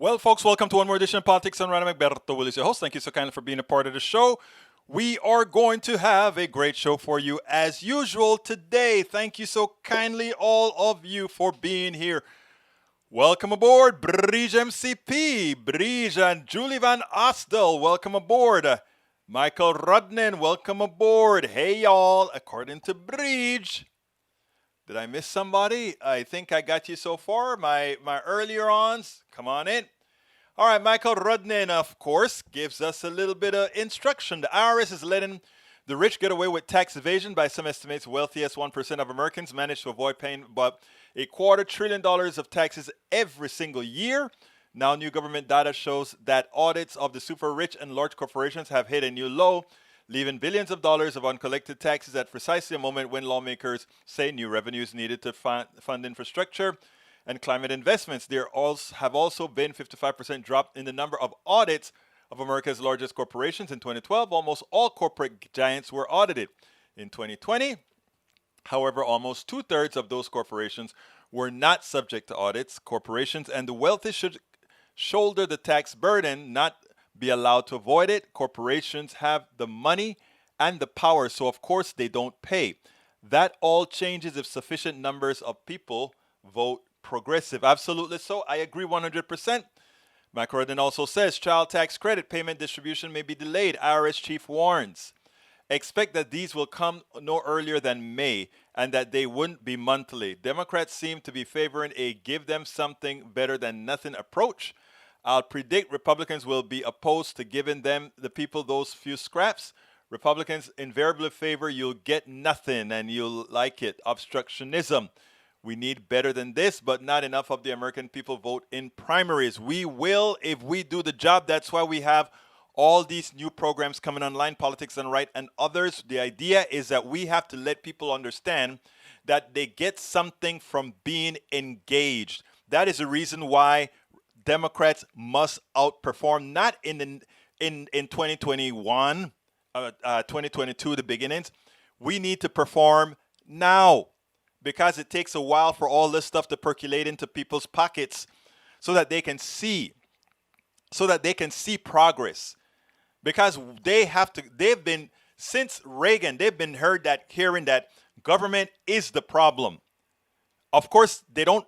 Well, folks, welcome to one more edition of Politics on Random. Egberto Willis, your host. Thank you so kindly for being a part of the show. We are going to have a great show for you as usual today. Thank you so kindly, all of you, for being here. Welcome aboard, Bridge MCP, Bridge and Julie Van Ostel. Welcome aboard. Michael Rudnin, welcome aboard. Hey, y'all. According to Bridge, did I miss somebody? I think I got you so far. My earlier ons, come on in. All right, Michael Rudnin, of course, gives us a little bit of instruction. The IRS is letting the rich get away with tax evasion. By some estimates, wealthiest 1% of Americans manage to avoid paying about $250 billion of taxes every single year. Now, new government data shows that audits of the super rich and large corporations have hit a new low, leaving billions of dollars of uncollected taxes at precisely a moment when lawmakers say new revenues needed to fund infrastructure and climate investments. There have also been 55% drop in the number of audits of America's largest corporations. In 2012, almost all corporate giants were audited. In 2020, however, almost two-thirds of those corporations were not subject to audits. Corporations and the wealthy should shoulder the tax burden, not be allowed to avoid it. Corporations have the money and the power, so of course they don't pay. That all changes if sufficient numbers of people vote progressive. Absolutely so. I agree 100%. Mike Rodden also says child tax credit payment distribution may be delayed. IRS chief warns. Expect that these will come no earlier than May and that they wouldn't be monthly. Democrats seem to be favoring a give them something better than nothing approach. I'll predict Republicans will be opposed to giving the people those few scraps. Republicans invariably favor you'll get nothing and you'll like it. Obstructionism. We need better than this, but not enough of the American people vote in primaries. We will if we do the job. That's why we have all these new programs coming online, Politics and Right and others. The idea is that we have to let people understand that they get something from being engaged. That is the reason why Democrats must outperform, not in 2021, 2022, the beginnings. We need to perform now because it takes a while for all this stuff to percolate into people's pockets so that they can see progress. Because they've been, since Reagan, they've been hearing that government is the problem. Of course, they don't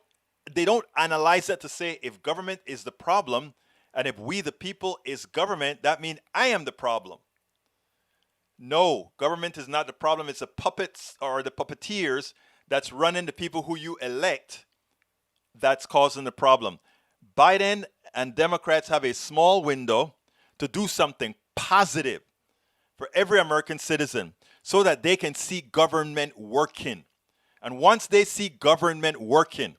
analyze that to say if government is the problem and if we the people is government, that means I am the problem. No, government is not the problem. It's the puppets or the puppeteers that's running the people who you elect that's causing the problem. Biden and Democrats have a small window to do something positive for every American citizen so that they can see government working. And once they see government working,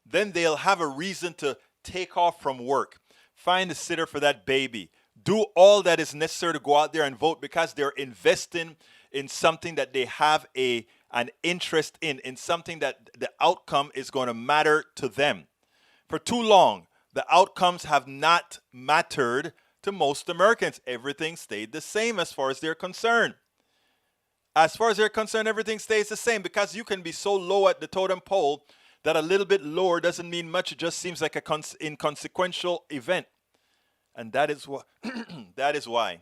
then they'll have a reason to take off from work, find a sitter for that baby, do all that is necessary to go out there and vote because they're investing in something that they have an interest in something that the outcome is going to matter to them. For too long, the outcomes have not mattered to most Americans. Everything stayed the same as far as they're concerned. As far as they're concerned, everything stays the same because you can be so low at the totem pole that a little bit lower doesn't mean much. It just seems like an inconsequential event. And that is why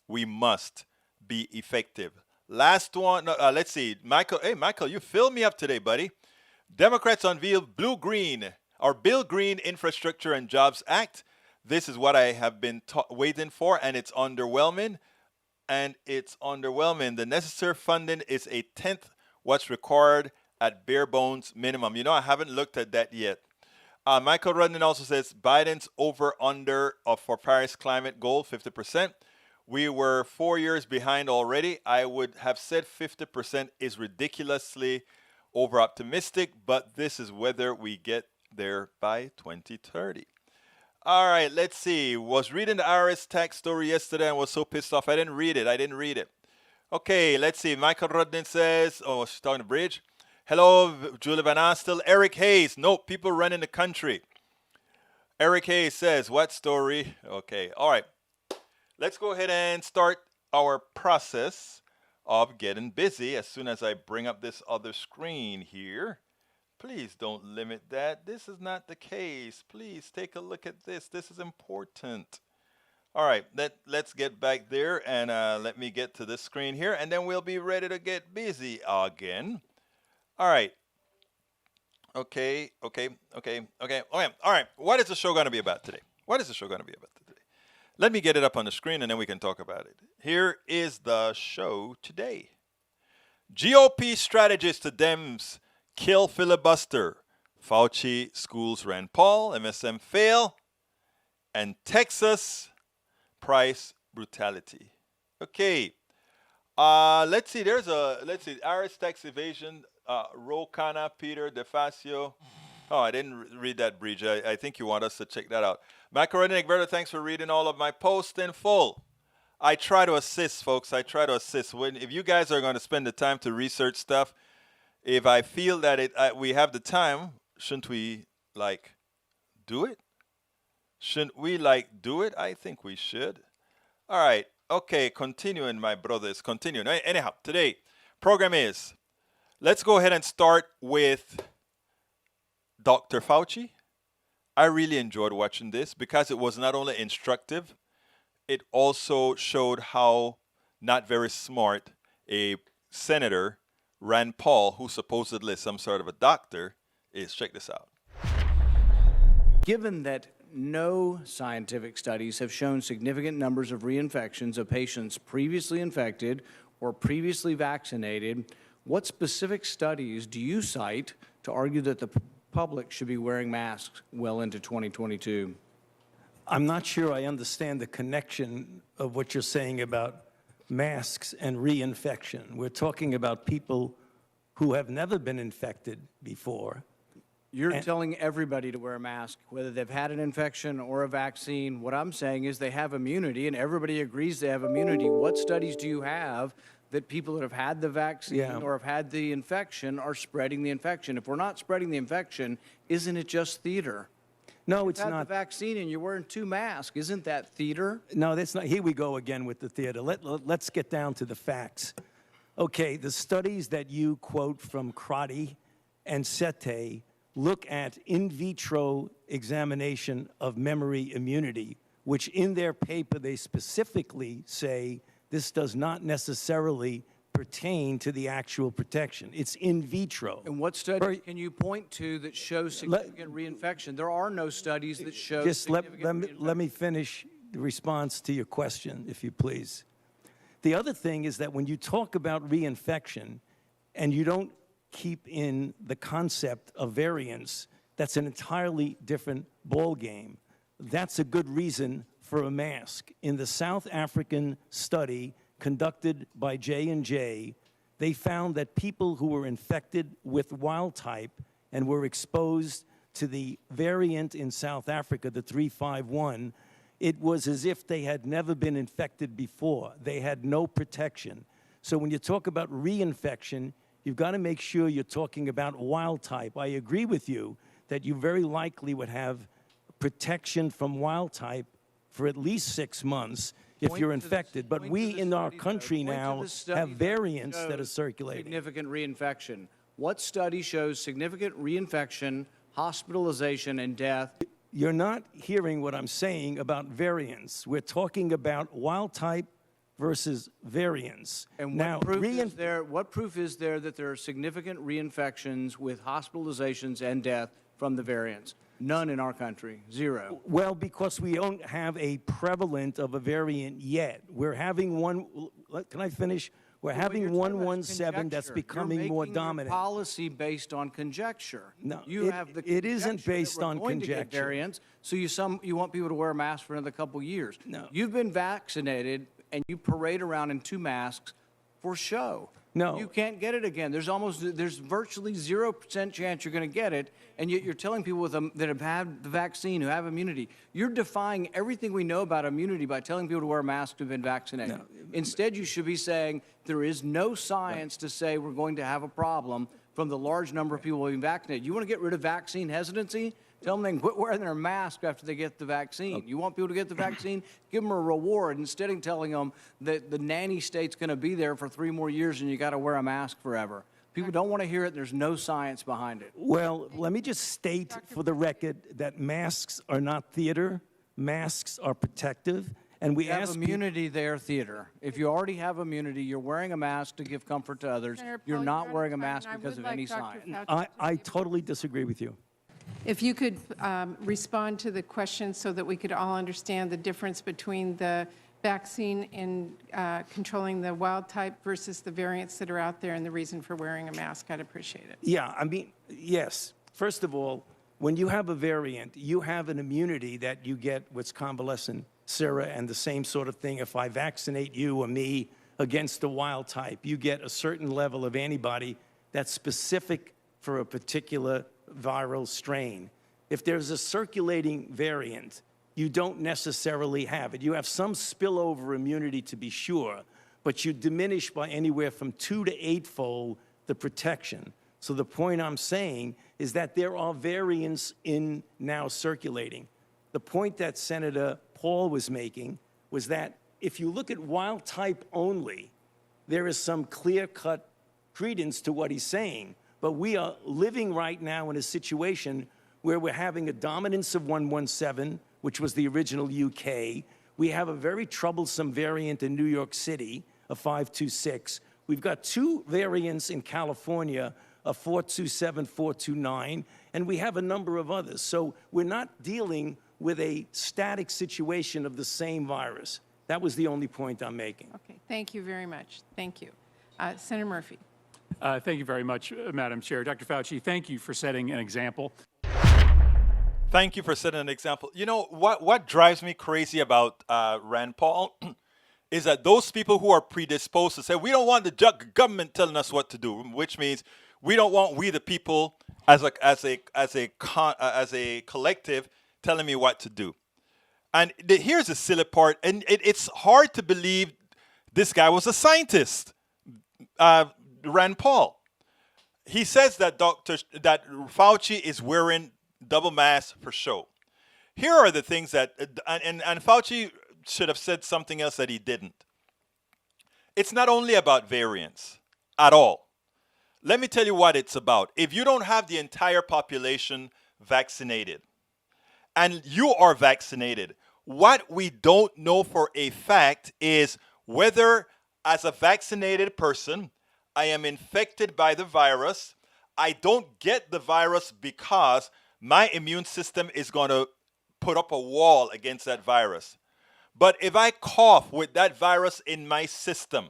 we must be effective. Last one, let's see. Michael, hey, Michael, you filled me up today, buddy. Democrats unveil Bill Green Infrastructure and Jobs Act. This is what I have been waiting for, and it's underwhelming. The necessary funding is a tenth what's required at bare bones minimum. You know, I haven't looked at that yet. Michael Rudnin also says Biden's over-under for Paris climate goal, 50%. We were 4 years behind already. I would have said 50% is ridiculously over-optimistic, but this is whether we get there by 2030. All right, let's see. Was reading the IRS tax story yesterday and was so pissed off. I didn't read it. Okay, let's see. Michael Rudnin says, oh, she's talking to Bridge. Hello, Julie Van Astel. Eric Hayes. Nope, people running the country. Eric Hayes says, what story? Okay, all right. Let's go ahead and start our process of getting busy as soon as I bring up this other screen here. Please don't limit that. This is not the case. Please take a look at this. This is important. All right, let's get back there and let me get to this screen here, and then we'll be ready to get busy again. All right. Okay. All right. What is the show going to be about today? What is the show going to be about today? Let me get it up on the screen, and then we can talk about it. Here is the show today. GOP strategist to Dems-kill filibuster. Fauci schools Rand Paul, MSM Fail, and Texas price brutality. Okay. Let's see. Let's see. Irish tax evasion. Rokana, Peter, DeFacio. Oh, I didn't read that, Bridge. I think you want us to check that out. Macaroni Egberto, thanks for reading all of my posts in full. I try to assist, folks. I try to assist. If you guys are going to spend the time to research stuff, if I feel that we have the time, shouldn't we, do it? Shouldn't we, do it? I think we should. All right. Okay, continuing, my brothers. Continuing. Anyhow, today, program is, let's go ahead and start with Dr. Fauci. I really enjoyed watching this because it was not only instructive, it also showed how not very smart a senator, Rand Paul, who supposedly is some sort of a doctor, is. Check this out. Given that no scientific studies have shown significant numbers of reinfections of patients previously infected or previously vaccinated, what specific studies do you cite to argue that the public should be wearing masks well into 2022? I'm not sure I understand the connection of what you're saying about masks and reinfection. We're talking about people who have never been infected before. You're telling everybody to wear a mask, whether they've had an infection or a vaccine. What I'm saying is they have immunity, and everybody agrees they have immunity. What studies do you have that people that have had the vaccine or have had the infection are spreading the infection? If we're not spreading the infection, isn't it just theater? No, it's not. not. The vaccine and you're wearing 2 masks. Isn't that theater? No, that's not. Here we go again with the theater. Let's get down to the facts. Okay, the studies that you quote from Crotty and Sete look at in vitro examination of memory immunity, which in their paper they specifically say this does not necessarily pertain to the actual protection. It's in vitro. And what studies can you point to that show significant reinfection? There are no studies that show Just significant let me finish the response to your question, if you please. The other thing is that when you talk about reinfection and you don't keep in the concept of variants, that's an entirely different ballgame. That's a good reason for a mask. In the South African study conducted by J&J, they found that people who were infected with wild type and were exposed to the variant in South Africa, the 351, it was as if they had never been infected before. They had no protection. So when you talk about reinfection, you've got to make sure you're talking about wild type. I agree with you that you very likely would have protection from wild type for at least 6 months if you're infected. But we in our country now have variants that are circulating. Significant reinfection. What study shows significant reinfection, hospitalization, and death? You're not hearing what I'm saying about variants. We're talking about wild type versus variants. And what proof is there that there are significant reinfections with hospitalizations and death from the variants? None in our country. Zero. Well, because we don't have a prevalent of a variant yet. We're having one. Can I finish? We're having 117 that's becoming more dominant. Your policy based on conjecture. No, it isn't based on conjecture. Variants, so you want people to wear a mask for another couple years. No. You've been vaccinated and you parade around in 2 masks for show. No. You can't get it again. There's virtually 0% chance you're going to get it, and yet you're telling people that have had the vaccine, who have immunity. You're defying everything we know about immunity by telling people to wear a mask who've been vaccinated. No. Instead, you should be saying there is no science to say we're going to have a problem from the large number of people being vaccinated. You want to get rid of vaccine hesitancy? Tell them they can quit wearing their mask after they get the vaccine. Okay. You want people to get the vaccine? Give them a reward instead of telling them that the nanny state's going to be there for 3 more years and you got to wear a mask forever. People don't want to hear it. There's no science behind it. Well, let me just state for the record that masks are not theater. Masks are protective. And we You have ask immunity there, theater. If you already have immunity, you're wearing a mask to give comfort to others. Senator You're Paul, not you're wearing a out of time, mask and I because would of any like Dr. science. Fauci I totally disagree with you. If you could respond to the question so that we could all understand the difference between the vaccine in controlling the wild type versus the variants that are out there and the reason for wearing a mask, I'd appreciate it. Yeah, I mean, yes. First of all, when you have a variant, you have an immunity that you get what's convalescent sera and the same sort of thing. If I vaccinate you or me against the wild type, you get a certain level of antibody that's specific for a particular viral strain. If there's a circulating variant, you don't necessarily have it. You have some spillover immunity to be sure, but you diminish by anywhere from 2 to 8-fold the protection. So the point I'm saying is that there are variants in now circulating. The point that Senator Paul was making was that if you look at wild type only, there is some clear-cut credence to what he's saying. But we are living right now in a situation where we're having a dominance of 117, which was the original UK. We have a very troublesome variant in New York City, a 526. We've got 2 variants in California, a 427, 429, and we have a number of others. So we're not dealing with a static situation of the same virus. That was the only point I'm making. Okay, thank you very much. Thank you. Senator Murphy. Thank you very much, Madam Chair. Dr. Fauci, thank you for setting an example. Thank you for setting an example. You know, what drives me crazy about Rand Paul is that those people who are predisposed to say, we don't want the government telling us what to do, which means we don't want we the people as a collective telling me what to do. And here's the silly part, and it's hard to believe this guy was a scientist, Rand Paul. He says that that Fauci is wearing double mask for show. Here are the things that, and Fauci should have said something else that he didn't. It's not only about variants at all. Let me tell you what it's about. If you don't have the entire population vaccinated, and you are vaccinated, what we don't know for a fact is whether, as a vaccinated person, I am infected by the virus. I don't get the virus because my immune system is going to put up a wall against that virus. But if I cough with that virus in my system,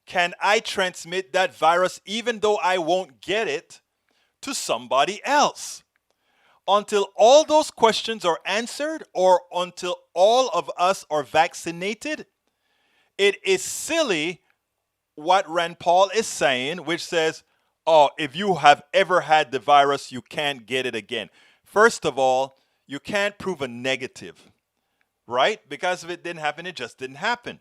can I transmit that virus even though I won't get it to somebody else? Until all those questions are answered or until all of us are vaccinated, it is silly what Rand Paul is saying, which says, oh, if you have ever had the virus, you can't get it again. First of all, you can't prove a negative, right? Because if it didn't happen, it just didn't happen.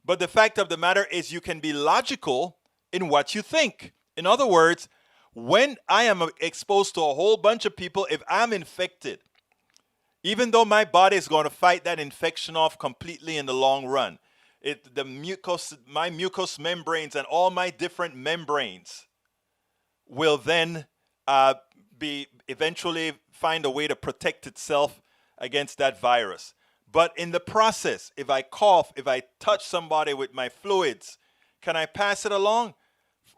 But the fact of the matter is you can be logical in what you think. In other words, when I am exposed to a whole bunch of people, if I'm infected, even though my body is going to fight that infection off completely in the long run, my mucous membranes and all my different membranes will then eventually find a way to protect itself against that virus. But in the process, if I cough, if I touch somebody with my fluids, can I pass it along?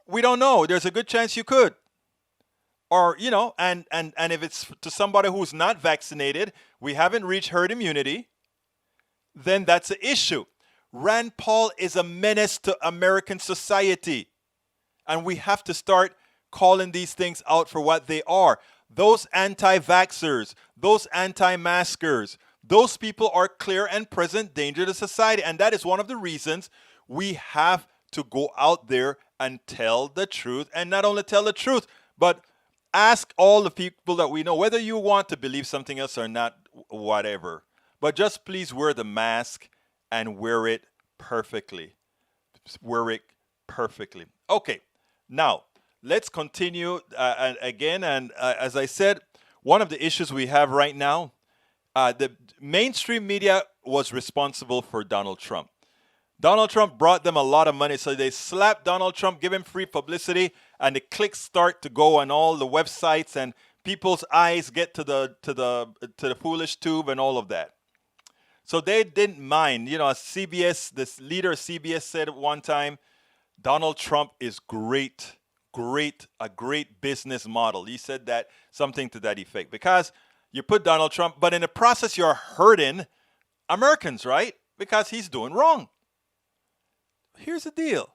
We don't know. There's a good chance you could. Or, you know, and if it's to somebody who's not vaccinated, we haven't reached herd immunity, then that's an issue. Rand Paul is a menace to American society. And we have to start calling these things out for what they are. Those anti-vaxxers, those anti-maskers, those people are clear and present danger to society. And that is one of the reasons we have to go out there and tell the truth. And not only tell the truth, but ask all the people that we know, whether you want to believe something else or not, whatever. But just please wear the mask and wear it perfectly. Wear it perfectly. Okay, now let's continue again. And as I said, one of the issues we have right now, the mainstream media was responsible for Donald Trump. Donald Trump brought them a lot of money, so they slapped Donald Trump, give him free publicity, and the clicks start to go on all the websites, and people's eyes get to the foolish tube and all of that. So they didn't mind. You know, CBS, this leader of CBS said at one time, Donald Trump is great, a great business model. He said that, something to that effect, because you put Donald Trump, but in the process you're hurting Americans, right? Because he's doing wrong. Here's the deal.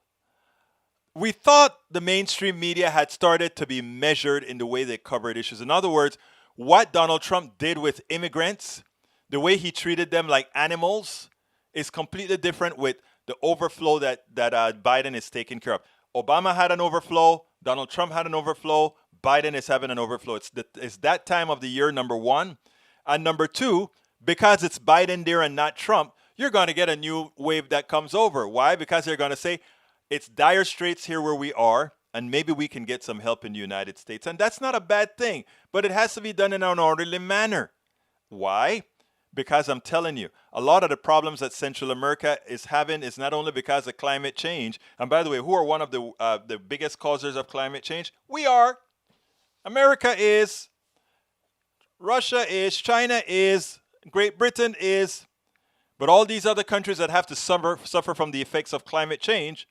We thought the mainstream media had started to be measured in the way they covered issues. In other words, what Donald Trump did with immigrants, the way he treated them like animals, is completely different with the overflow that Biden is taking care of. Obama had an overflow. Donald Trump had an overflow. Biden is having an overflow. It's that time of the year, number one. And number two, because it's Biden there and not Trump, you're going to get a new wave that comes over. Why? Because they're going to say, it's dire straits here where we are, and maybe we can get some help in the United States. And that's not a bad thing, but it has to be done in an orderly manner. Why? Because I'm telling you, a lot of the problems that Central America is having is not only because of climate change. And by the way, who are one of the biggest causers of climate change? We are. America is. Russia is. China is. Great Britain is. But all these other countries that have to suffer from the effects of climate change,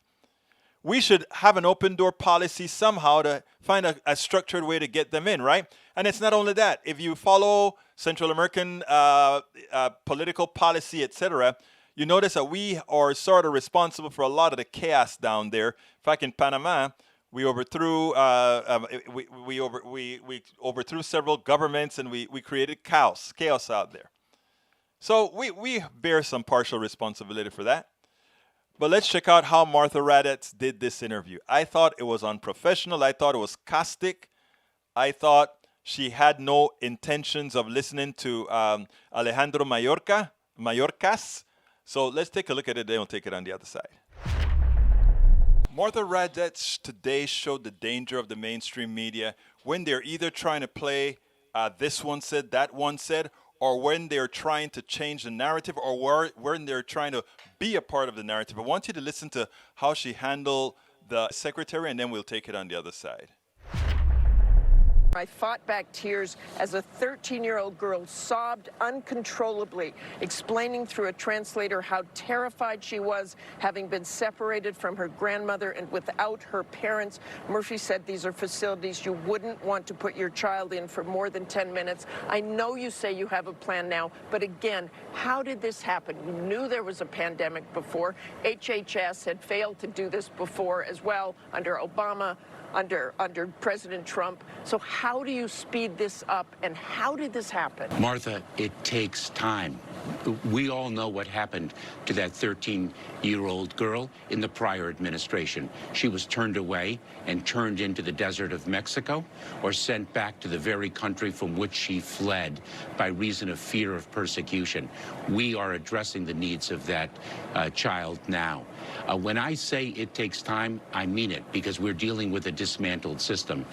we should have an open door policy somehow to find a structured way to get them in, right? And it's not only that. If you follow Central American political policy, etc., you notice that we are sort of responsible for a lot of the chaos down there. In fact, in Panama, we overthrew we overthrew several governments, and we created chaos out there. So we bear some partial responsibility for that. But let's check out how Martha Raddatz did this interview. I thought it was unprofessional. I thought it was caustic. I thought she had no intentions of listening to Alejandro Mayorkas. So let's take a look at it, then we'll take it on the other side. Martha Raddatz today showed the danger of the mainstream media when they're either trying to play this one said, that one said, or when they're trying to change the narrative, or when they're trying to be a part of the narrative. I want you to listen to how she handled the secretary, and then we'll take it on the other side. I fought back tears as a 13-year-old girl sobbed uncontrollably, explaining through a translator how terrified she was, having been separated from her grandmother and without her parents. Murphy said these are facilities you wouldn't want to put your child in for more than 10 minutes. I know you say you have a plan now, but again, how did this happen? You knew there was a pandemic before. HHS had failed to do this before as well under Obama, under President Trump. So how do you speed this up, and how did this happen? Martha, it takes time. We all know what happened to that 13-year-old girl in the prior administration. She was turned away and turned into the desert of Mexico, or sent back to the very country from which she fled by reason of fear of persecution. We are addressing the needs of that child now. When I say it takes time, I mean it, because we're dealing with a dismantled system.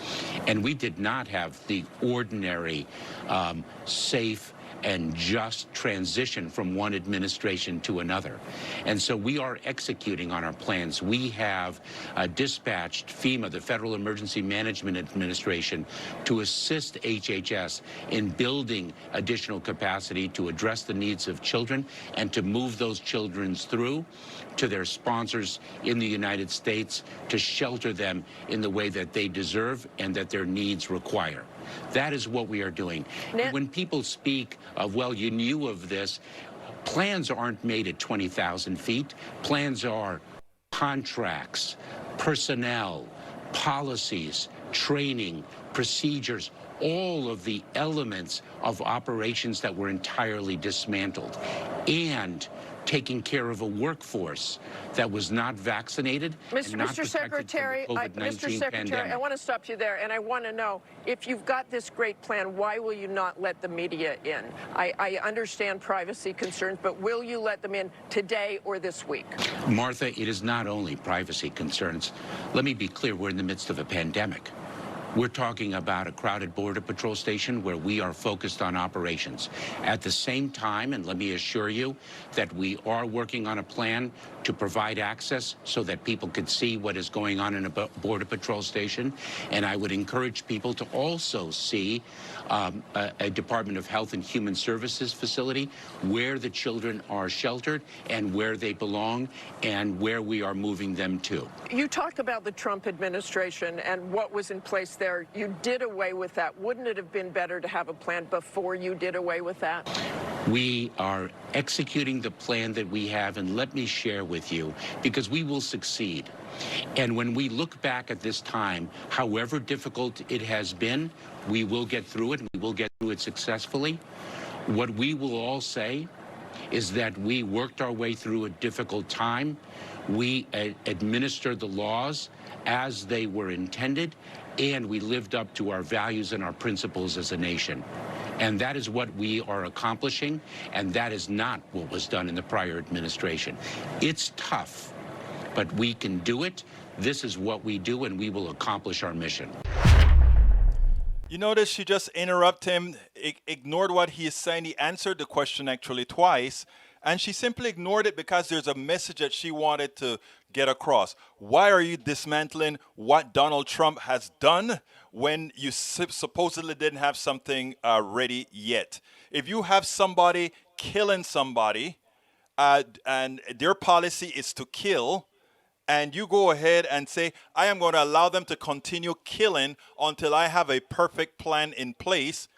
And we did not have the ordinary, safe, and just transition from one administration to another. And so we are executing on our plans. We have dispatched FEMA, the Federal Emergency Management Administration, to assist HHS in building additional capacity to address the needs of children and to move those children through to their sponsors in the United States to shelter them in the way that they deserve and that their needs require. That is what we are doing. When people speak of, well, you knew of this, plans aren't made at 20,000 feet. Plans are contracts, personnel, policies, training, procedures, all of the elements of operations that were entirely dismantled, and taking care of a workforce that was not vaccinated and not Mr. Secretary, I want to stop you there, and I want to know, if you've got this great plan, why will you not let the media in? I understand privacy concerns, but will you let them in today or this week? Martha, it is not only privacy concerns. Let me be clear, we're in the midst of a pandemic. We're talking about a crowded Border Patrol station where we are focused on operations. At the same time, and let me assure you that we are working on a plan to provide access so that people could see what is going on in a Border Patrol station. And I would encourage people to also see a Department of Health and Human Services facility where the children are sheltered and where they belong and where we are moving them to. You talk about the Trump administration and what was in place there. You did away with that. Wouldn't it have been better to have a plan before you did away with that? We are executing the plan that we have, and let me share with you, because we will succeed. And when we look back at this time, however difficult it has been, we will get through it, and we will get through it successfully. What we will all say is that we worked our way through a difficult time. We administered the laws as they were intended, and we lived up to our values and our principles as a nation. And that is what we are accomplishing, and that is not what was done in the prior administration. It's tough, but we can do it. This is what we do, and we will accomplish our mission. You notice she just interrupted him, ignored what he is saying. He answered the question actually twice, and she simply ignored it because there's a message that she wanted to get across. Why are you dismantling what Donald Trump has done when you supposedly didn't have something ready yet? If you have somebody killing somebody and their policy is to kill, and you go ahead and say, I am going to allow them to continue killing until I have a perfect plan in place,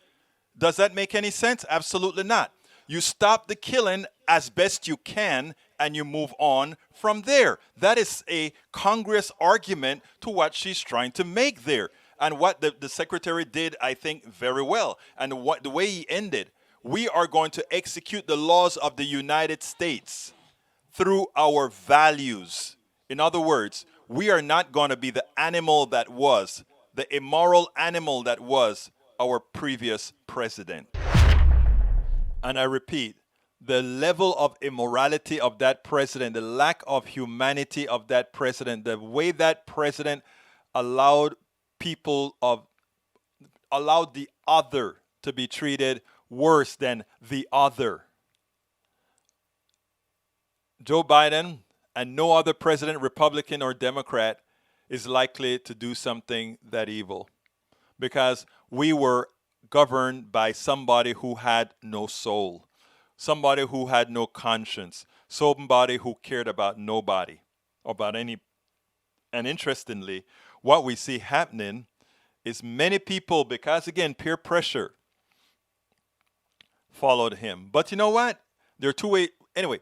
does that make any sense? Absolutely not. You stop the killing as best you can and you move on from there. That is a Congress argument to what she's trying to make there. And what the secretary did, I think, very well. And the way he ended, we are going to execute the laws of the United States through our values. In other words, we are not going to be the animal that was, the immoral animal that was our previous president. And I repeat, the level of immorality of that president, the lack of humanity of that president, the way that president allowed the other to be treated worse than the other. Joe Biden and no other president, Republican or Democrat, is likely to do something that evil, because we were governed by somebody who had no soul, somebody who had no conscience, somebody who cared about nobody, about any. And interestingly, what we see happening is many people, because again, peer pressure, followed him. But you know what? There are two ways. Anyway,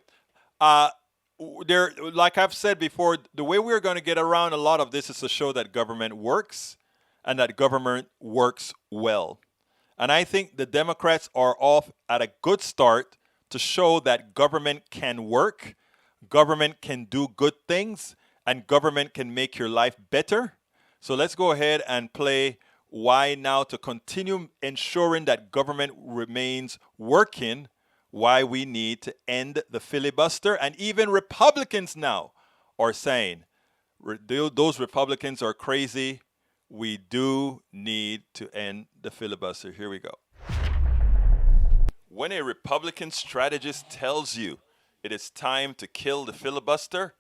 like I've said before, the way we're going to get around a lot of this is to show that government works and that government works well. And I think the Democrats are off at a good start to show that government can work, government can do good things, and government can make your life better. So let's go ahead and play why now, to continue ensuring that government remains working, why we need to end the filibuster. And even Republicans now are saying, those Republicans are crazy. We do need to end the filibuster. Here we go. When a Republican strategist tells you it is time to kill the filibuster,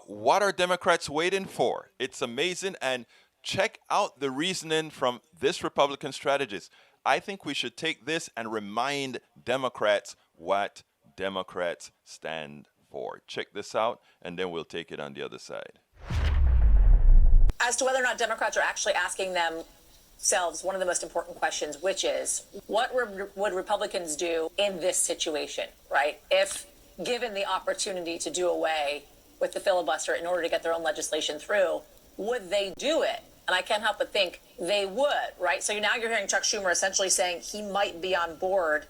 what are Democrats waiting for? It's amazing. And check out the reasoning from this Republican strategist. I think we should take this and remind Democrats what Democrats stand for. Check this out, and then we'll take it on the other side. As to whether or not Democrats are actually asking themselves one of the most important questions, which is, what would Republicans do in this situation, right? If given the opportunity to do away with the filibuster in order to get their own legislation through, would they do it? And I can't help but think they would, right? So now you're hearing Chuck Schumer essentially saying he might be on board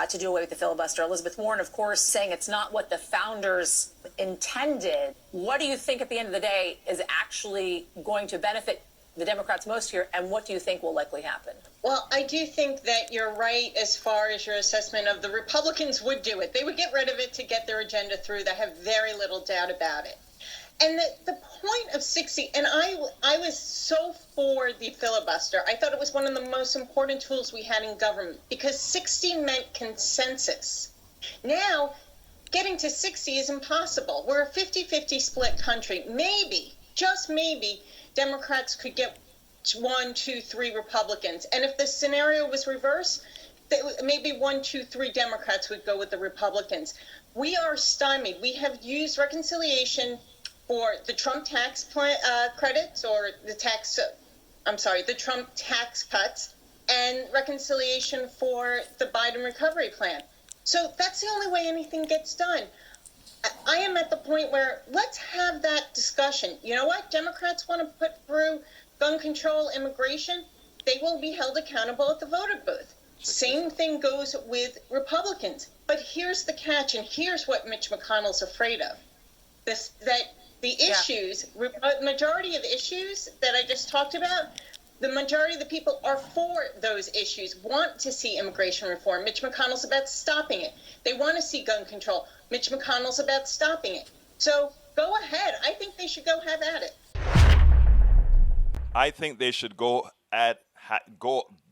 to do away with the filibuster. Elizabeth Warren, of course, saying it's not what the founders intended. What do you think at the end of the day is actually going to benefit the Democrats most here, and what do you think will likely happen? Well, I do think that you're right as far as your assessment of the Republicans would do it. They would get rid of it to get their agenda through. I have very little doubt about it. And the point of 60, and I was so for the filibuster. I thought it was one of the most important tools we had in government because 60 meant consensus. Now, getting to 60 is impossible. We're a 50-50 split country. Maybe, just maybe, Democrats could get 1, 2, 3 Republicans. And if the scenario was reversed, maybe 1, 2, 3 Democrats would go with the Republicans. We are stymied. We have used reconciliation for the Trump tax credits or the Trump tax cuts and reconciliation for the Biden recovery plan. So that's the only way anything gets done. I am at the point where let's have that discussion. You know what? Democrats want to put through gun control, immigration. They will be held accountable at the voter booth. Same thing goes with Republicans. But here's the catch, and here's what Mitch McConnell's afraid of. The issues, majority of issues that I just talked about, the majority of the people are for those issues, want to see immigration reform. Mitch McConnell's about stopping it. They want to see gun control. Mitch McConnell's about stopping it. So go ahead. I think they should go have at it. I think they should go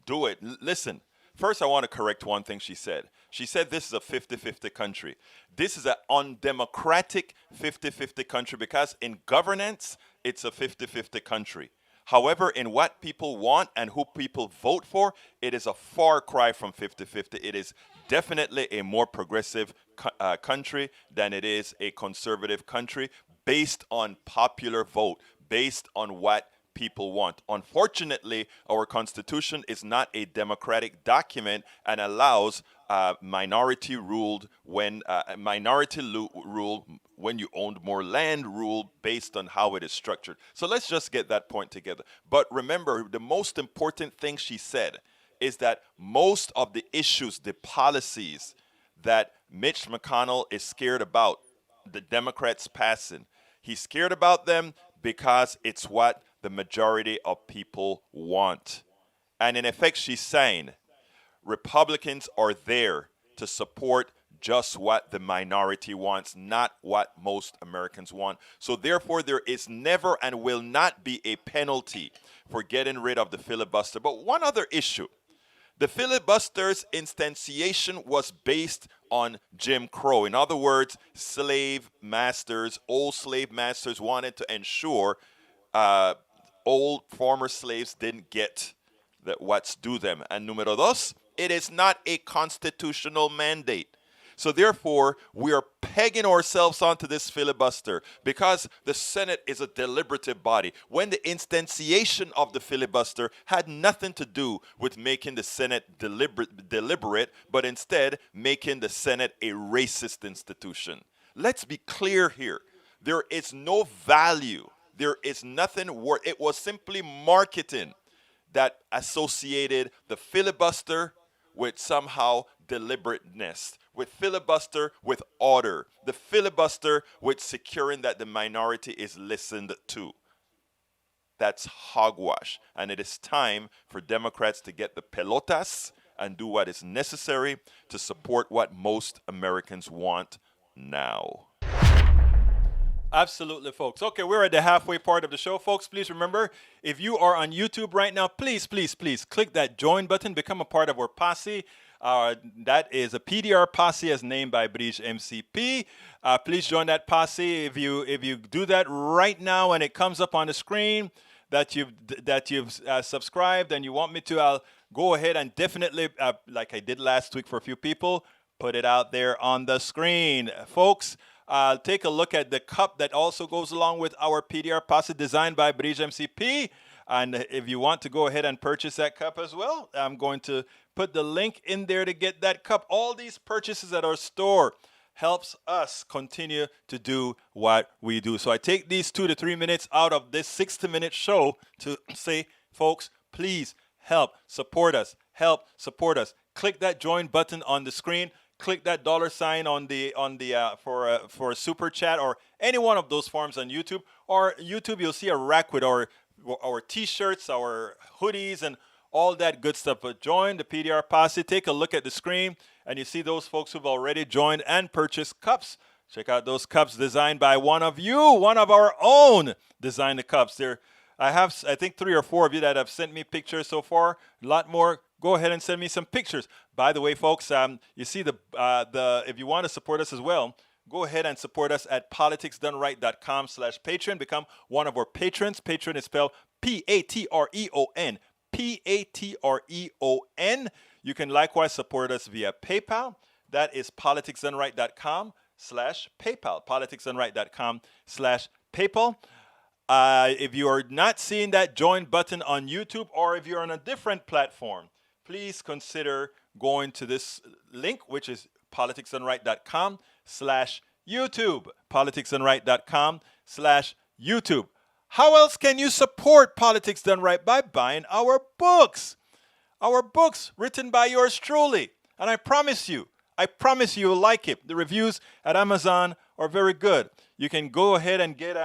do it. Listen, first I want to correct one thing she said. She said this is a 50-50 country. This is an undemocratic 50-50 country because in governance, it's a 50-50 country. However, in what people want and who people vote for, it is a far cry from 50-50. It is definitely a more progressive country than it is a conservative country based on popular vote, based on what people want. Unfortunately, our Constitution is not a democratic document and allows minority rule when you owned more land rule based on how it is structured. So let's just get that point together. But remember, the most important thing she said is that most of the issues, the policies that Mitch McConnell is scared about, the Democrats passing, he's scared about them because it's what the majority of people want. And in effect, she's saying Republicans are there to support just what the minority wants, not what most Americans want. So therefore, there is never and will not be a penalty for getting rid of the filibuster. But one other issue. The filibuster's instantiation was based on Jim Crow. In other words, slave masters, old slave masters wanted to ensure old former slaves didn't get what's due them. And numero dos, it is not a constitutional mandate. So therefore, we are pegging ourselves onto this filibuster because the Senate is a deliberative body. When the instantiation of the filibuster had nothing to do with making the Senate deliberate, but instead making the Senate a racist institution. Let's be clear here. There is no value. There is nothing worth. It was simply marketing that associated the filibuster with somehow deliberateness, with filibuster with order, the filibuster with securing that the minority is listened to. That's hogwash. And it is time for Democrats to get the pelotas and do what is necessary to support what most Americans want now. Absolutely, folks. Okay, we're at the halfway part of the show, folks. Please remember, if you are on YouTube right now, please click that join button, become a part of our posse. That is a PDR posse as named by British MCP. Please join that posse. If you do that right now and it comes up on the screen that you've subscribed and you want me to, I'll go ahead and definitely, like I did last week for a few people, put it out there on the screen, folks. Take a look at the cup that also goes along with our PDR posse designed by British MCP. And if you want to go ahead and purchase that cup as well, I'm going to put the link in there to get that cup. All these purchases at our store helps us continue to do what we do. So I take these 2 to 3 minutes out of this 60-minute show to say, folks, please help support us. Help support us. Click that join button on the screen. Click that $sign on the for a super chat or any one of those forms on YouTube. Or YouTube, you'll see a rack with our T-shirts, our hoodies, and all that good stuff. But join the PDR posse. Take a look at the screen, and you see those folks who've already joined and purchased cups. Check out those cups designed by one of you, one of our own. Designed the cups. I think 3 or 4 of you that have sent me pictures so far. A lot more. Go ahead and send me some pictures. By the way, folks, you see if you want to support us as well, go ahead and support us at politicsdoneright.com/patron. Become one of our patrons. Patron is spelled Patreon. Patreon. You can likewise support us via PayPal. That is politicsdoneright.com/PayPal. Politicsdoneright.com/PayPal. If you are not seeing that join button on YouTube, or if you're on a different platform, please consider going to this link, which is politicsdoneright.com/YouTube. Politicsdoneright.com/YouTube. How else can you support Politics Done Right? By buying our books. Our books written by yours truly. And I promise you will like it. The reviews at Amazon are very good. You can go ahead and get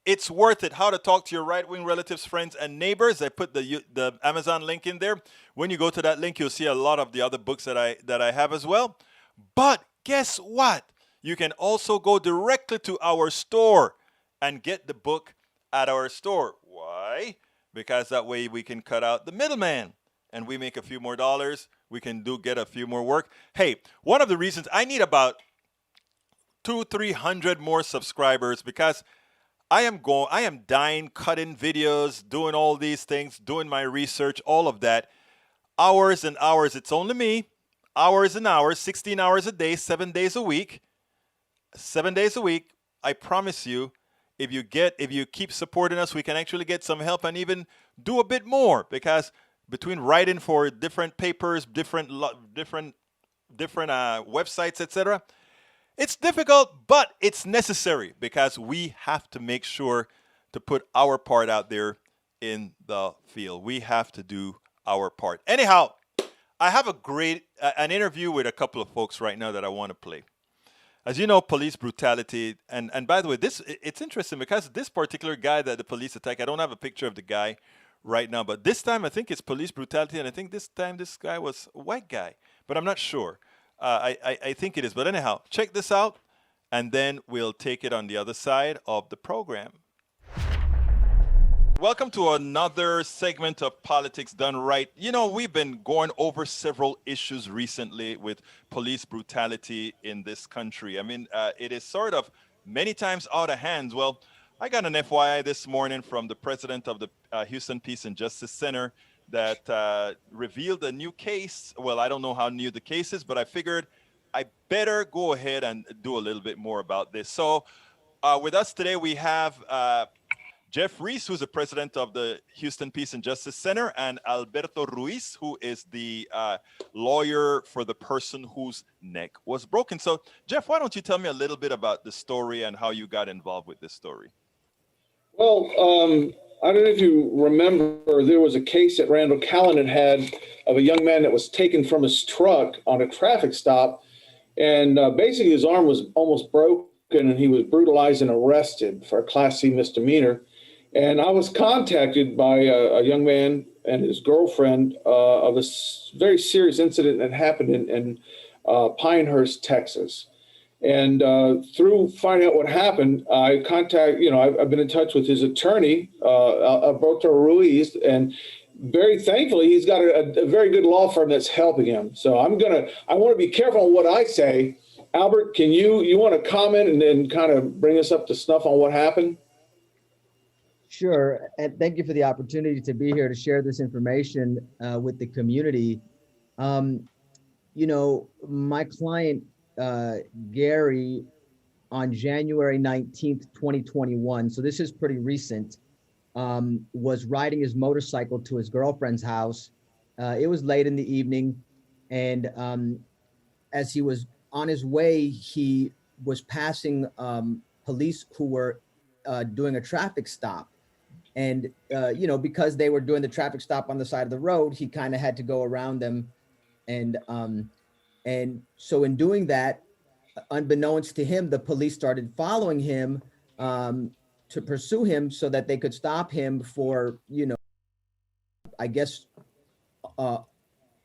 It's Worth It, How to Talk to Your Right-Wing Relatives, Friends, and Neighbors. I put the Amazon link in there. When you go to that link, you'll see a lot of the other books that I have as well. But guess what? You can also go directly to our store and get the book at our store. Why? Because that way we can cut out the middleman and we make a few more dollars. We can get a few more work. Hey, one of the reasons I need about 200-300 more subscribers, because I am dying, cutting videos, doing all these things, doing my research, all of that. Hours and hours. It's only me. Hours and hours, 16 hours a day, 7 days a week. 7 days a week. I promise you, if you keep supporting us, we can actually get some help and even do a bit more, because between writing for different papers, different websites, etc., it's difficult, but it's necessary, because we have to make sure to put our part out there in the field. We have to do our part. Anyhow, I have an interview with a couple of folks right now that I want to play. As you know, police brutality, and by the way, it's interesting because this particular guy that the police attacked, I don't have a picture of the guy right now, but this time I think it's police brutality, and I think this time this guy was a white guy, but I'm not sure. I think it is. But anyhow, check this out, and then we'll take it on the other side of the program. Welcome to another segment of Politics Done Right. You know, we've been going over several issues recently with police brutality in this country. I mean, it is sort of many times out of hands. Well, I got an FYI this morning from the president of the Houston Peace and Justice Center that revealed a new case. Well, I don't know how new the case is, but I figured I better go ahead and do a little bit more about this. So with us today, we have Jeff Reese, who's the president of the Houston Peace and Justice Center, and Alberto Ruiz, who is the lawyer for the person whose neck was broken. So, Jeff, why don't you tell me a little bit about the story and how you got involved with this story? Well, I don't know if you remember, there was a case that Randall Callahan had of a young man that was taken from his truck on a traffic stop, and basically his arm was almost broken, and he was brutalized and arrested for a Class C misdemeanor. And I was contacted by a young man and his girlfriend of a very serious incident that happened in Pinehurst, Texas. And through finding out what happened, I've been in touch with his attorney, Alberto Ruiz, and very thankfully, he's got a very good law firm that's helping him. So I want to be careful on what I say. Albert, you want to comment and then kind of bring us up to snuff on what happened? Sure, and thank you for the opportunity to be here to share this information with the community. My client, Gary, on January 19th, 2021, so this is pretty recent, was riding his motorcycle to his girlfriend's house. It was late in the evening, and as he was on his way, he was passing police who were doing a traffic stop. And, because they were doing the traffic stop on the side of the road, he kind of had to go around them. And so in doing that, unbeknownst to him, the police started following him to pursue him so that they could stop him for, I guess,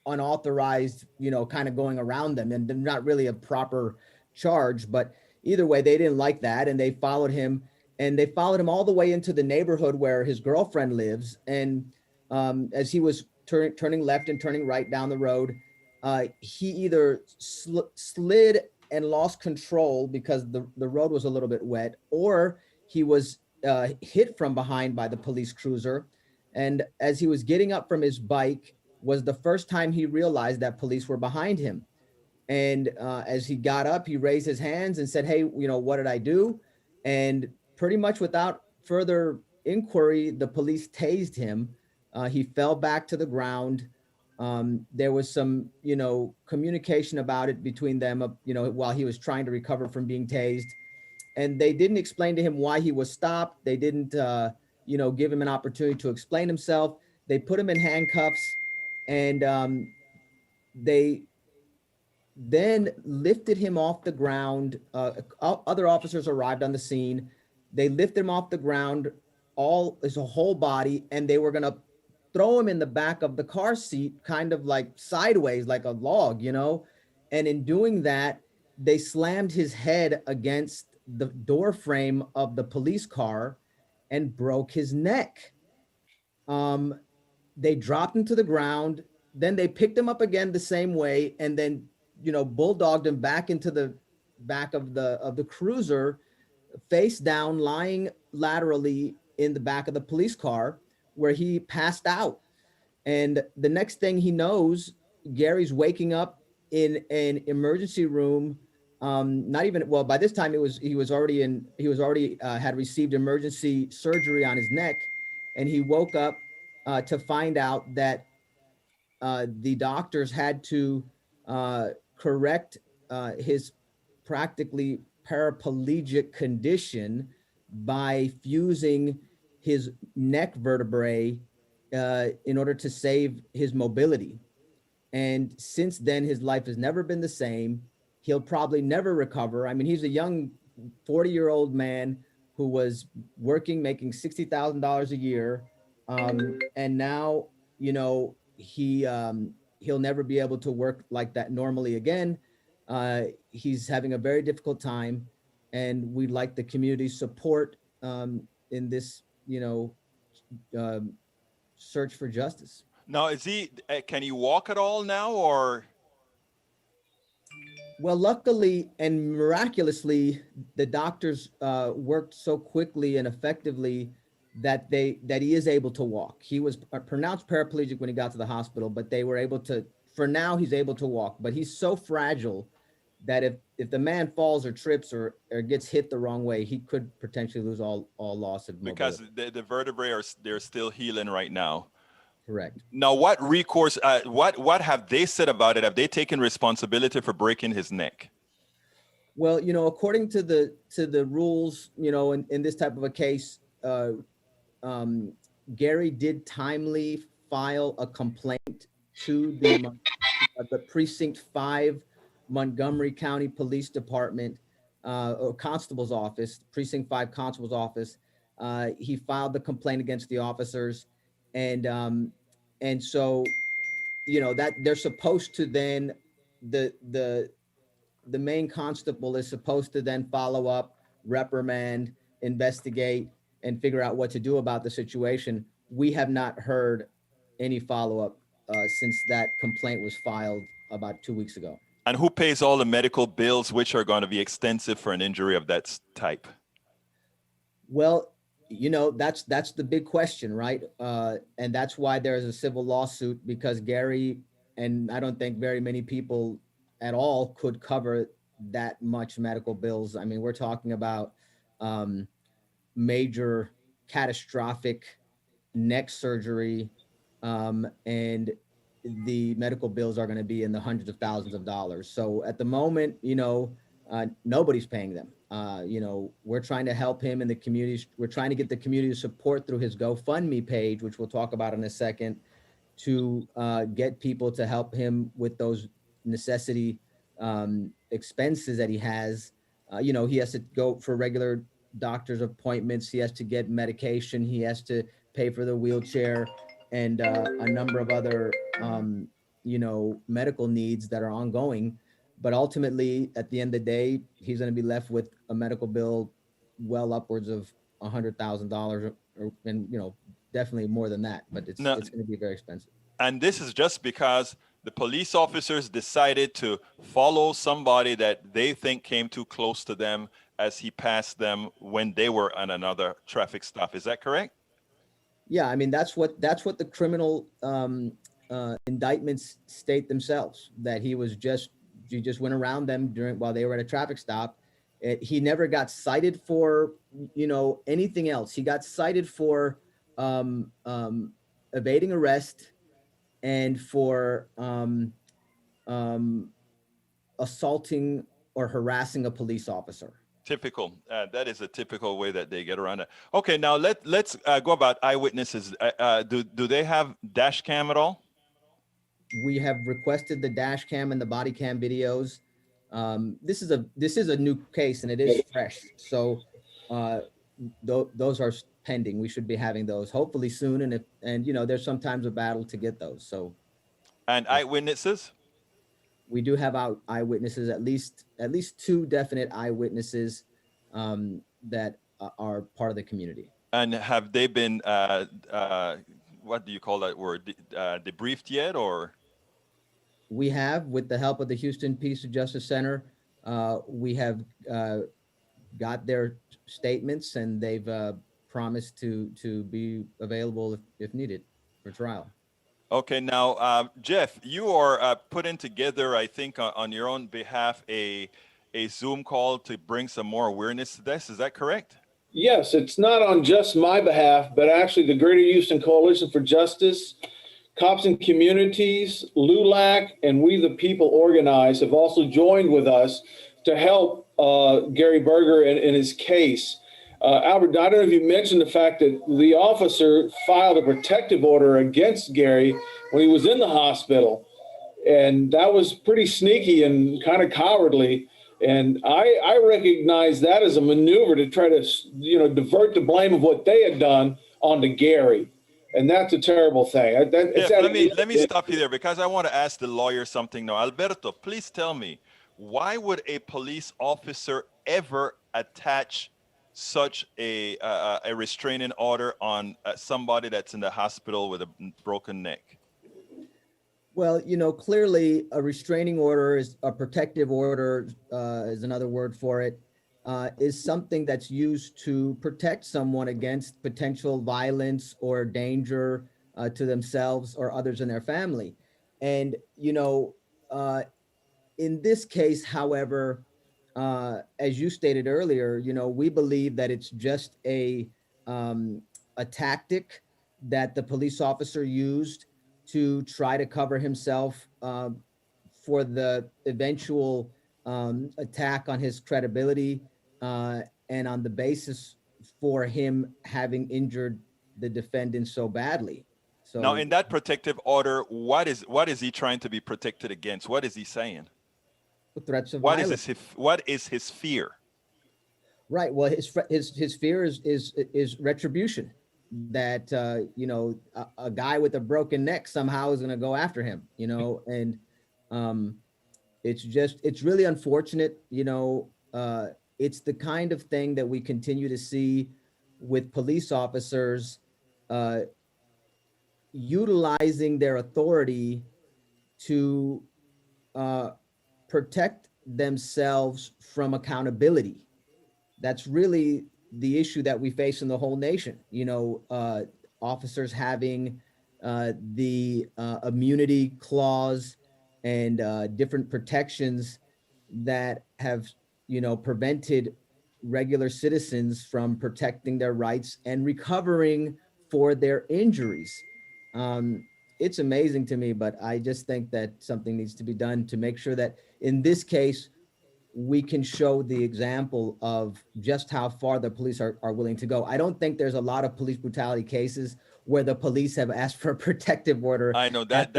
unauthorized, kind of going around them, and not really a proper charge. But either way, they didn't like that, and they followed him, all the way into the neighborhood where his girlfriend lives. And as he was turning left and turning right down the road, he either slid and lost control because the road was a little bit wet, or he was hit from behind by the police cruiser. And as he was getting up from his bike was the first time he realized that police were behind him. And as he got up, he raised his hands and said, "Hey, what did I do?" And pretty much without further inquiry, the police tased him. He fell back to the ground. There was some, communication about it between them, while he was trying to recover from being tased. And they didn't explain to him why he was stopped. They didn't, give him an opportunity to explain himself. They put him in handcuffs, and they then lifted him off the ground. Other officers arrived on the scene. They lifted him off the ground, his whole body, and they were going to throw him in the back of the car seat, kind of like sideways, like a log, And in doing that, they slammed his head against the door frame of the police car and broke his neck. They dropped him to the ground. Then they picked him up again the same way, and then bulldogged him back into the back of the cruiser, face down, lying laterally in the back of the police car, where he passed out. And the next thing he knows, Gary's waking up in an emergency room. By this time he was already had received emergency surgery on his neck, and he woke up to find out that the doctors had to correct his practically paraplegic condition by fusing his neck vertebrae in order to save his mobility. And since then, his life has never been the same. He'll probably never recover. I mean, he's a young 40-year-old man who was working, making $60,000 a year. And now, he'll never be able to work like that normally again. He's having a very difficult time, and we'd like the community's support in this, search for justice. Now, can he walk at all now, or? Well, luckily and miraculously, the doctors worked so quickly and effectively that he is able to walk. He was pronounced paraplegic when he got to the hospital, but they were able to, for now, he's able to walk. But he's so fragile that if the man falls or trips or gets hit the wrong way, he could potentially lose all loss of mobility. Because the vertebrae they're still healing right now. Correct. Now, what recourse, what have they said about it? Have they taken responsibility for breaking his neck? Well, according to the rules, in this type of a case, Gary did timely file a complaint to the Precinct 5 Montgomery County Police Department or Constable's Office, Precinct 5 Constable's Office. He filed the complaint against the officers, and so that they're supposed to then the main constable is supposed to then follow up, reprimand, investigate, and figure out what to do about the situation. We have not heard any follow-up since that complaint was filed about 2 weeks ago. And who pays all the medical bills, which are going to be extensive for an injury of that type? Well, that's the big question, right? And that's why there's a civil lawsuit, because Gary, and I don't think very many people at all could cover that much medical bills. I mean, we're talking about major catastrophic neck surgery, and the medical bills are going to be in the hundreds of thousands of dollars. So at the moment, nobody's paying them. We're trying to help him in the community. We're trying to get the community support through his GoFundMe page, which we'll talk about in a second, to get people to help him with those necessity expenses that he has. He has to go for regular doctor's appointments. He has to get medication. He has to pay for the wheelchair and a number of other, medical needs that are ongoing. But ultimately, at the end of the day, he's going to be left with a medical bill well upwards of $100,000, and definitely more than that. But it's No. going to be very expensive. And this is just because the police officers decided to follow somebody that they think came too close to them as he passed them when they were on another traffic stop. Is that correct? Yeah, I mean that's what the criminal indictments state themselves, that he just went around them while they were at a traffic stop. He never got cited for anything else. He got cited for evading arrest and for assaulting or harassing a police officer. Typical. That is a typical way that they get around it. Okay, now let's go about eyewitnesses. Do they have dash cam at all? We have requested the dash cam and the body cam videos. This is a new case and it is fresh. So those are pending. We should be having those hopefully soon. And there's sometimes a battle to get those. So. And eyewitnesses? We do have eyewitnesses, at least two definite eyewitnesses that are part of the community. And have they been, what do you call that word, debriefed yet, or? We have, with the help of the Houston Peace and Justice Center, we have got their statements, and they've promised to be available if needed for trial. Okay, now, Jeff, you are putting together, I think, on your own behalf, a Zoom call to bring some more awareness to this. Is that correct? Yes, it's not on just my behalf, but actually the Greater Houston Coalition for Justice, Cops and Communities, LULAC, and We the People Organized have also joined with us to help Gary Berger in his case. Albert, I don't know if you mentioned the fact that the officer filed a protective order against Gary when he was in the hospital. And that was pretty sneaky and kind of cowardly. And I recognize that as a maneuver to try to, divert the blame of what they had done onto Gary. And that's a terrible thing. Let me stop you there, because I want to ask the lawyer something now. Alberto, please tell me, why would a police officer ever attach such a restraining order on somebody that's in the hospital with a broken neck? Well, clearly a restraining order is a protective order, is another word for it, is something that's used to protect someone against potential violence or danger to themselves or others in their family. And, in this case, however, as you stated earlier, we believe that it's just a tactic that the police officer used to try to cover himself for the eventual attack on his credibility and on the basis for him having injured the defendant so badly. So now, in that protective order, what is he trying to be protected against? What is he saying? Threats of violence. What is his fear? Right. Well, his fear is retribution. That a guy with a broken neck somehow is going to go after him. And it's really unfortunate. It's the kind of thing that we continue to see with police officers utilizing their authority to protect themselves from accountability. That's really the issue that we face in the whole nation. Officers having the immunity clause and different protections that have, prevented regular citizens from protecting their rights and recovering for their injuries. It's amazing to me, but I just think that something needs to be done to make sure that in this case, we can show the example of just how far the police are willing to go. I don't think there's a lot of police brutality cases where the police have asked for a protective order. I know that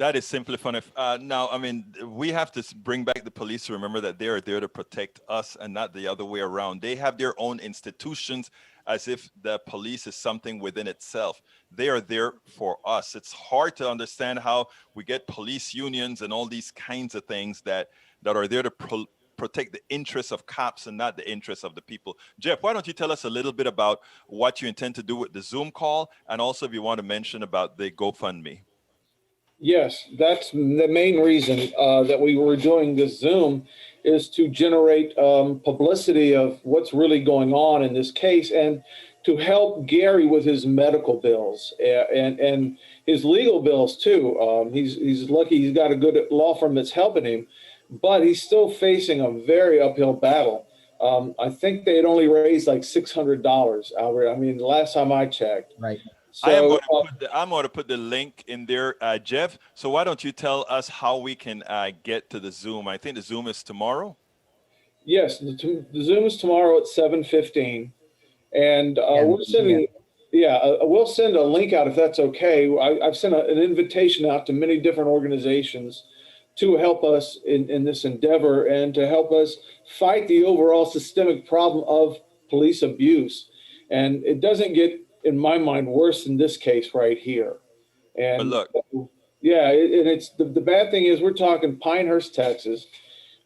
That is simply funny. Now, I mean, we have to bring back the police to remember that they are there to protect us and not the other way around. They have their own institutions as if the police is something within itself. They are there for us. It's hard to understand how we get police unions and all these kinds of things that are there to protect the interests of cops and not the interests of the people. Jeff, why don't you tell us a little bit about what you intend to do with the Zoom call, and also if you want to mention about the GoFundMe. Yes, that's the main reason that we were doing this Zoom, is to generate publicity of what's really going on in this case, and to help Gary with his medical bills and his legal bills too. He's lucky he's got a good law firm that's helping him, but he's still facing a very uphill battle. I think they had only raised like $600, Albert. I mean, the last time I checked. Right. So, I'm going to put the link in there, Jeff. So why don't you tell us how we can get to the Zoom? I think the Zoom is tomorrow. Yes, the Zoom is tomorrow at 7:15, and we're sending. Yeah, we'll send a link out if that's okay. I've sent an invitation out to many different organizations to help us in this endeavor and to help us fight the overall systemic problem of police abuse. And it doesn't get, in my mind, worse than this case right here. And but look, yeah, and it's the bad thing is we're talking Pinehurst, Texas,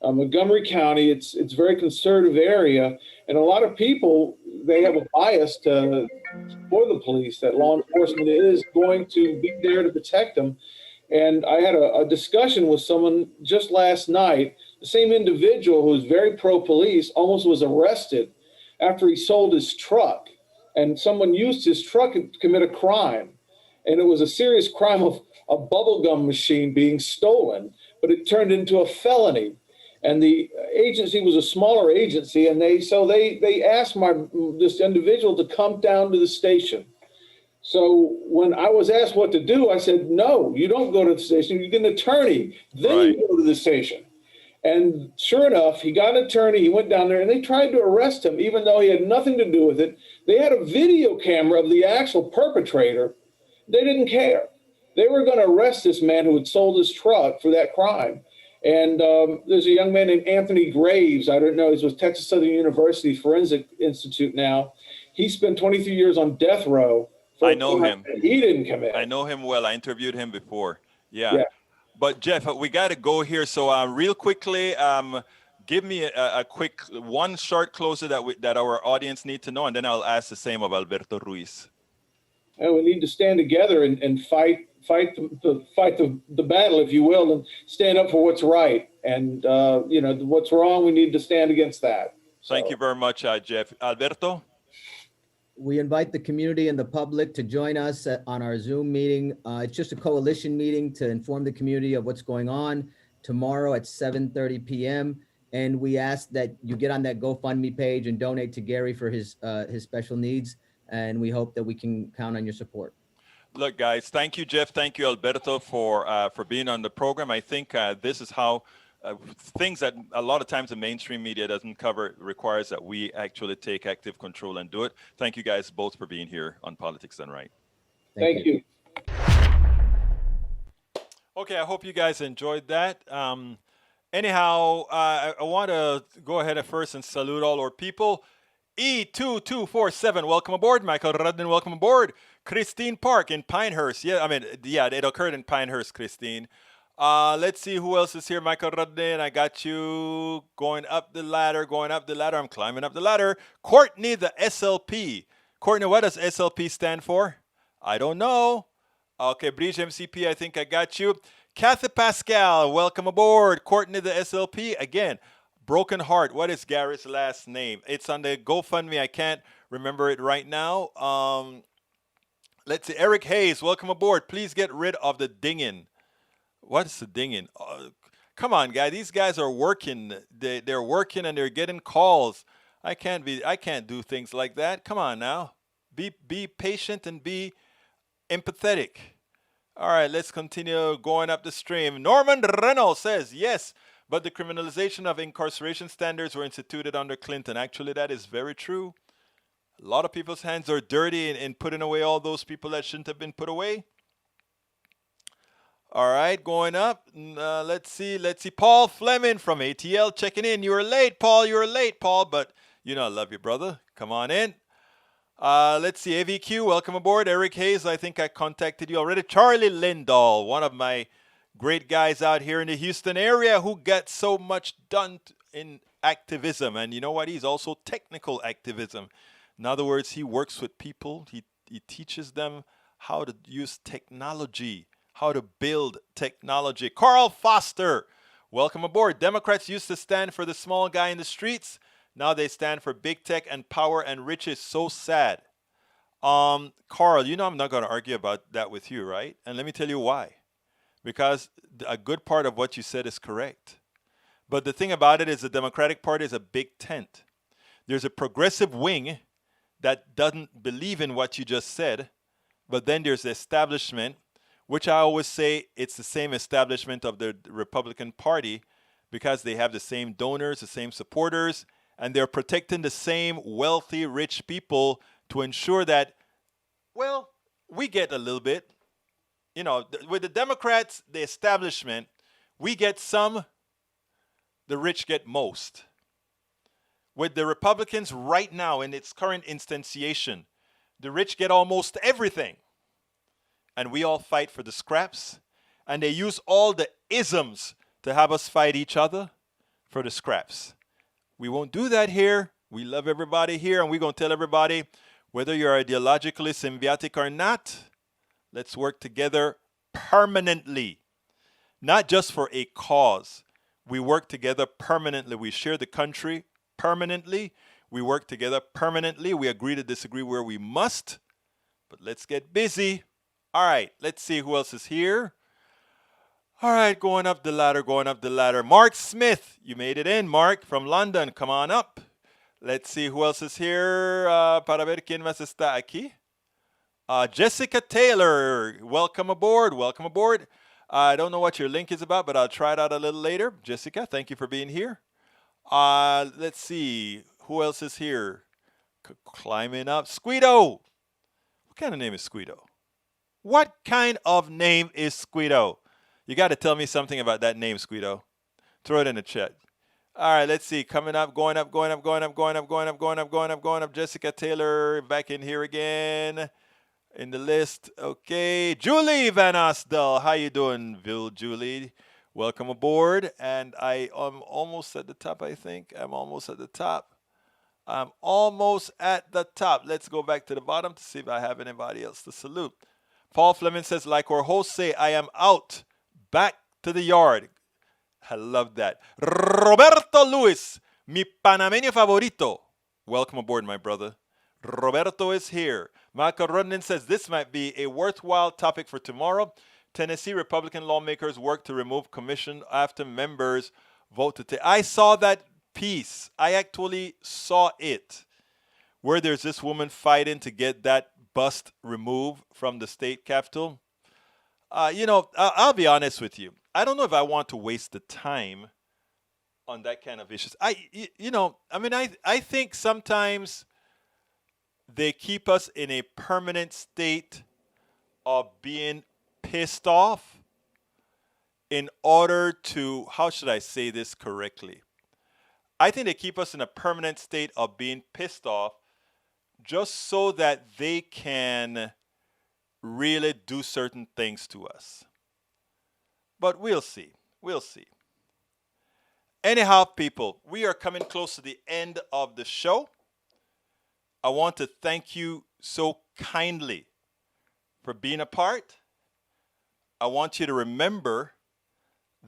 Montgomery County. It's a very conservative area, and a lot of people, they have a bias for the police, that law enforcement is going to be there to protect them. And I had a discussion with someone just last night. The same individual who's very pro-police almost was arrested after he sold his truck, and someone used his truck to commit a crime. And it was a serious crime of a bubblegum machine being stolen, but it turned into a felony. And the agency was a smaller agency, and they asked this individual to come down to the station. So when I was asked what to do, I said, no, you don't go to the station. You get an attorney. Then you go to the station. And sure enough, he got an attorney. He went down there, and they tried to arrest him, even though he had nothing to do with it. They had a video camera of the actual perpetrator. They didn't care. They were going to arrest this man who had sold his truck for that crime. And there's a young man named Anthony Graves. I don't know. He's with Texas Southern University Forensic Institute now. He spent 23 years on death row. I know him. He didn't come in. I know him well. I interviewed him before. Yeah. But Jeff, we got to go here. So real quickly, give me a quick one short closer that our audience need to know, and then I'll ask the same of Alberto Ruiz. And we need to stand together and fight the battle, if you will, and stand up for what's right. And what's wrong, we need to stand against that. Thank you very much, Jeff. Alberto? We invite the community and the public to join us on our Zoom meeting. It's just a coalition meeting to inform the community of what's going on tomorrow at 7:30 p.m. And we ask that you get on that GoFundMe page and donate to Gary for his special needs. And we hope that we can count on your support. Look, guys, thank you, Jeff. Thank you, Alberto, for being on the program. I think this is how things that a lot of times the mainstream media doesn't cover requires that we actually take active control and do it. Thank you guys both for being here on Politics Done Right. Thank you. Okay, I hope you guys enjoyed that. Anyhow, I want to go ahead at first and salute all our people. E2247, welcome aboard. Michael Rudden, welcome aboard. Christine Park in Pinehurst. It occurred in Pinehurst, Christine. Let's see who else is here. Michael Rudden, I got you going up the ladder. I'm climbing up the ladder. Courtney, the SLP. Courtney, what does SLP stand for? I don't know. Okay, Bridge MCP, I think I got you. Kathy Pascal, welcome aboard. Courtney, the SLP. Again, Broken Heart. What is Gary's last name? It's on the GoFundMe. I can't remember it right now. Let's see. Eric Hayes, welcome aboard. Please get rid of the dinging. What is the dinging? Come on, guys. These guys are working. They're working and they're getting calls. I can't do things like that. Come on now. Be patient and be empathetic. All right, let's continue going up the stream. Norman Reynolds says, yes, but the criminalization of incarceration standards were instituted under Clinton. Actually, that is very true. A lot of people's hands are dirty in putting away all those people that shouldn't have been put away. All right, going up. Let's see. Paul Fleming from ATL checking in. You were late, Paul. But I love you, brother. Come on in. Let's see. AVQ, welcome aboard. Eric Hayes, I think I contacted you already. Charlie Lindahl, one of my great guys out here in the Houston area who gets so much done in activism. And you know what? He's also technical activism. In other words, he works with people. He teaches them how to use technology, how to build technology. Carl Foster, welcome aboard. Democrats used to stand for the small guy in the streets. Now they stand for big tech and power and riches. So sad. Carl, I'm not going to argue about that with you, right? And let me tell you why. Because a good part of what you said is correct. But the thing about it is the Democratic Party is a big tent. There's a progressive wing that doesn't believe in what you just said. But then there's the establishment, which I always say it's the same establishment of the Republican Party because they have the same donors, the same supporters, and they're protecting the same wealthy, rich people to ensure that, well, we get a little bit. With the Democrats, the establishment, we get some, the rich get most. With the Republicans right now in its current instantiation, the rich get almost everything. And we all fight for the scraps. And they use all the isms to have us fight each other for the scraps. We won't do that here. We love everybody here. And we're going to tell everybody, whether you're ideologically symbiotic or not, let's work together permanently. Not just for a cause. We work together permanently. We share the country permanently. We work together permanently. We agree to disagree where we must. But let's get busy. All right, let's see who else is here. All right, going up the ladder. Mark Smith, you made it in, Mark, from London. Come on up. Let's see who else is here. Para ver quién más está aquí. Jessica Taylor, welcome aboard. I don't know what your link is about, but I'll try it out a little later. Jessica, thank you for being here. Let's see. Who else is here? Climbing up. Squeedo. What kind of name is Squeedo? What kind of name is Squeedo? You got to tell me something about that name, Squeedo. Throw it in the chat. All right, let's see. Coming up, going up. Jessica Taylor back in here again in the list. Okay, Julie Van Osdell. How you doing, Julie? Welcome aboard. And I am almost at the top, I think. I'm almost at the top. Let's go back to the bottom to see if I have anybody else to salute. Paul Fleming says, like our hosts say, I am out. Back to the yard. I love that. Roberto Luis, mi panameño favorito. Welcome aboard, my brother. Roberto is here. Michael Rudnin says, this might be a worthwhile topic for tomorrow. Tennessee Republican lawmakers work to remove commission after members vote to take. I saw that piece. I actually saw it. Where there's this woman fighting to get that bust removed from the state capitol. I'll be honest with you. I don't know if I want to waste the time on that kind of issues. I think sometimes they keep us in a permanent state of being pissed off in order to, how should I say this correctly? I think they keep us in a permanent state of being pissed off just so that they can really do certain things to us. But we'll see. Anyhow, people, we are coming close to the end of the show. I want to thank you so kindly for being a part. I want you to remember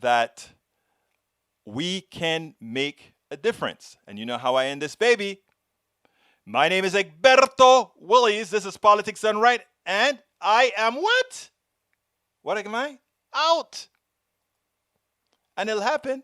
that we can make a difference. And you know how I end this baby. My name is Egberto Willies. This is Politics Done Right. And I am what? What am I? Out. And it'll happen.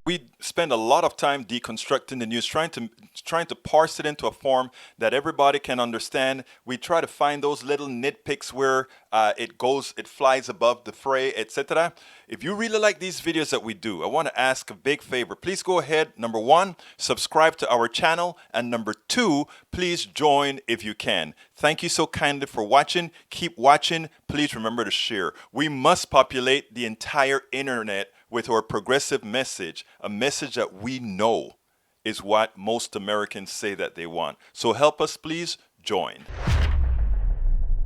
we spend a lot of time deconstructing the news, trying to parse it into a form that everybody can understand. We try to find those little nitpicks where it flies above the fray, etc. If you really like these videos that we do, I want to ask a big favor. Please go ahead, number one, subscribe to our channel, and number two, please join if you can. Thank you so kindly for watching. Keep watching. Please remember to share. We must populate the entire internet with our progressive message, a message that we know is what most Americans say that they want. So help us, please join.